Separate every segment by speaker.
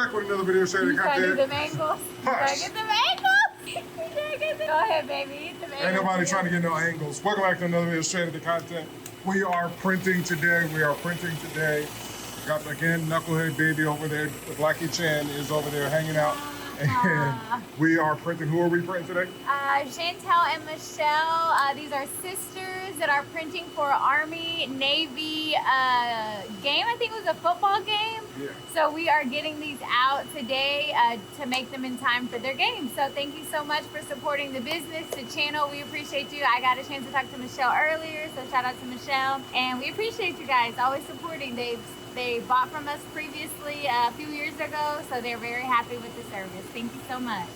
Speaker 1: back with another video sharing
Speaker 2: You trying to do
Speaker 1: content.
Speaker 2: the angles?
Speaker 1: Hush.
Speaker 2: Get the angles? Go ahead, baby. Eat the angles.
Speaker 1: Ain't nobody trying to get no angles. Welcome back to another video sharing the content. We are printing today. Got again Knucklehead Baby over there. The Blackie Chan is over there hanging out. And we are printing. Who are we printing today?
Speaker 2: Chantel and Michelle. These are sisters that are printing for Army-Navy game. I think it was a football game.
Speaker 1: Yeah.
Speaker 2: So we are getting these out today to make them in time for their game. So thank you so much for supporting the business, the channel. We appreciate you. I got a chance to talk to Michelle earlier, so shout out to Michelle. And we appreciate you guys always supporting. They bought from us previously a few years ago, so they're very happy with the service. Thank you so much.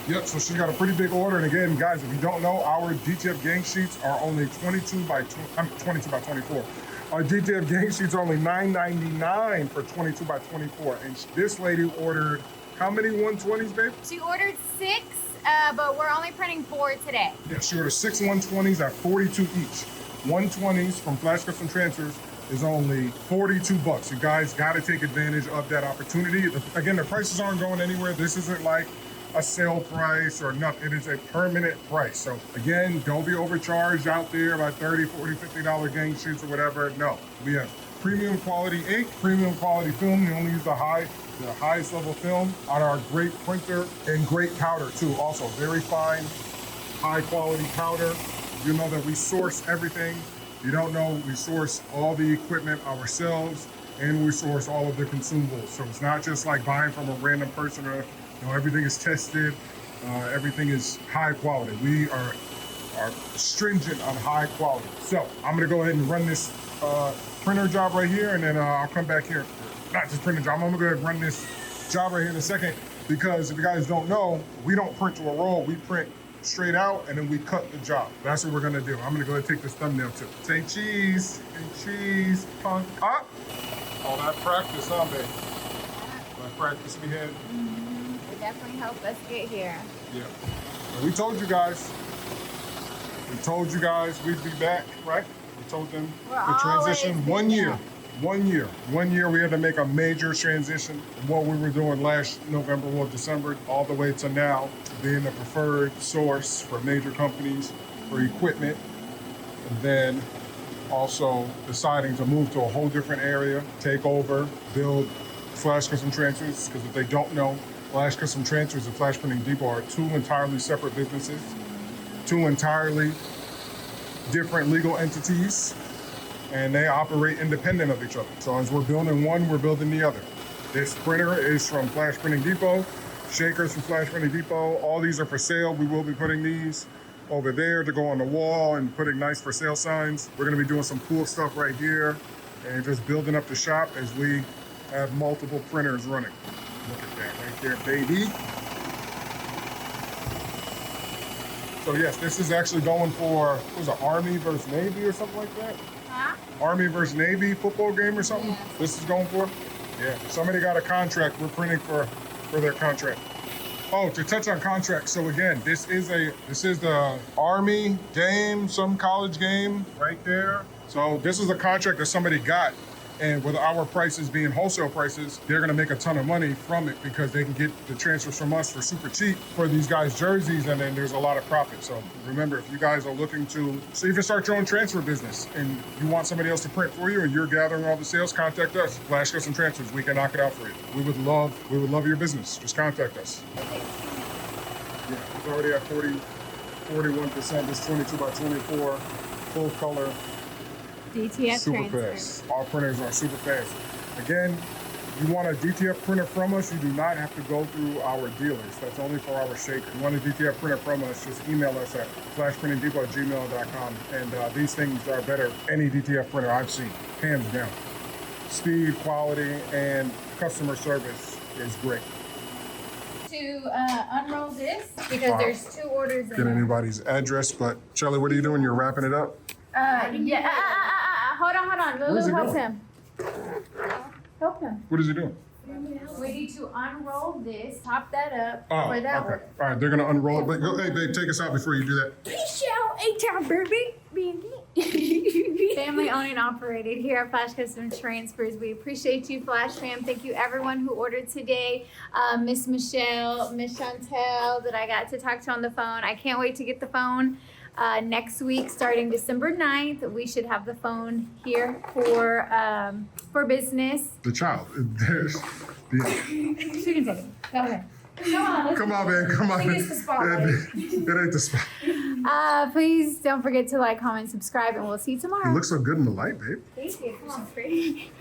Speaker 1: Yep, so she got a pretty big order. And again, guys, if you don't know, our DTF gang sheets are only 22 by 24. Our DTF gang sheets are only $9.99 for 22 by 24. And this lady ordered how many 120s, babe?
Speaker 2: She ordered 6, but we're only printing 4 today.
Speaker 1: Yeah, she ordered 6 120s at 42 each. 120s from Flash Custom Transfers is only 42 bucks. You guys got to take advantage of that opportunity. Again, the prices aren't going anywhere. This isn't like a sale price or nothing. It is a permanent price. So again, don't be overcharged out there by $30, $40, $50 gang sheets or whatever. No, we have premium quality ink, premium quality film. We only use the highest level film on our great printer, and great powder too. Also very fine, high quality powder. You know that we source everything. You don't know, we source all the equipment ourselves, and we source all of the consumables. So it's not just like buying from a random person. Or, you know, everything is tested. Everything is high quality. We are stringent on high quality. So I'm gonna go ahead and run this printer job right here, and then I'll come back here. Not just printer job. I'm gonna go ahead and run this job right here in a second, because if you guys don't know, we don't print to a roll. We print straight out, and then we cut the job. That's what we're gonna do. I'm gonna go ahead and take this thumbnail too. Say cheese, and cheese, punk up. All that practice, huh, babe? That practice we had.
Speaker 2: It definitely helped us get here.
Speaker 1: Yeah. And we told you guys. We'd be back, right? We told them the transition. 1 year. 1 year. 1 year we had to make a major transition from what we were doing last November or December all the way to now, being the preferred source for major companies for equipment, and then also deciding to move to a whole different area, take over, build Flash Custom Transfers. Because if they don't know, Flash Custom Transfers and Flash Printing Depot are 2 entirely separate businesses, 2 entirely different legal entities, and they operate independent of each other. So as we're building one, we're building the other. This printer is from Flash Printing Depot, shakers from Flash Printing Depot. All these are for sale. We will be putting these over there to go on the wall and putting nice for sale signs. We're gonna be doing some cool stuff right here and just building up the shop as we have multiple printers running. Look at that right there, baby. So yes, this is actually going for, what was it, Army versus Navy or something like that?
Speaker 2: Huh?
Speaker 1: Army versus Navy football game or something?
Speaker 2: Yeah.
Speaker 1: This is going for? Yeah, somebody got a contract. We're printing for their contract. Oh, to touch on contracts. So again, this is the Army game, some college game right there. So this is a contract that somebody got. And with our prices being wholesale prices, they're gonna make a ton of money from it, because they can get the transfers from us for super cheap for these guys' jerseys, and then there's a lot of profit. So remember, if you guys are looking to see if you start your own transfer business and you want somebody else to print for you, and you're gathering all the sales, contact us. Flash Custom Transfers, we can knock it out for you. We would love your business. Just contact us. Yeah, it's already at 41%. This 22 by 24 full color.
Speaker 2: DTF
Speaker 1: Super
Speaker 2: transfer.
Speaker 1: fast. Our printers are super fast. Again, you want a DTF printer from us, you do not have to go through our dealers. That's only for our shaker. You want a DTF printer from us, just email us at flashprintingdepot@gmail.com. And these things are better any DTF printer I've seen, hands down. Speed, quality, and customer service is great.
Speaker 2: To unroll this, because there's 2 orders in
Speaker 1: Get
Speaker 2: there.
Speaker 1: anybody's address, but Charlie, what are you doing? You're wrapping it up?
Speaker 2: Yeah. Hold on.
Speaker 1: What is
Speaker 2: Lulu,
Speaker 1: he
Speaker 2: help
Speaker 1: doing?
Speaker 2: him. Help him.
Speaker 1: What is he doing?
Speaker 2: We need to unroll this, top that up
Speaker 1: Oh,
Speaker 2: for that
Speaker 1: okay.
Speaker 2: one.
Speaker 1: All right, they're gonna unroll it. But go, hey, babe, take us out before you do that.
Speaker 2: Peace out, A-Town, baby. Family owned and operated here at Flash Custom Transfers. We appreciate you, Flash fam. Thank you everyone who ordered today. Miss Michelle, Miss Chantel that I got to talk to on the phone. I can't wait to get the phone. Next week, starting December 9th, we should have the phone here for business.
Speaker 1: The child. There's
Speaker 2: She can take it. Go ahead.
Speaker 1: Come on, man. Come on.
Speaker 3: It is the spotlight.
Speaker 1: It ain't the spot.
Speaker 2: Please don't forget to like, comment, subscribe, and we'll see you tomorrow.
Speaker 1: You look so good in the light, babe.
Speaker 2: Thank you.
Speaker 3: Come on, baby.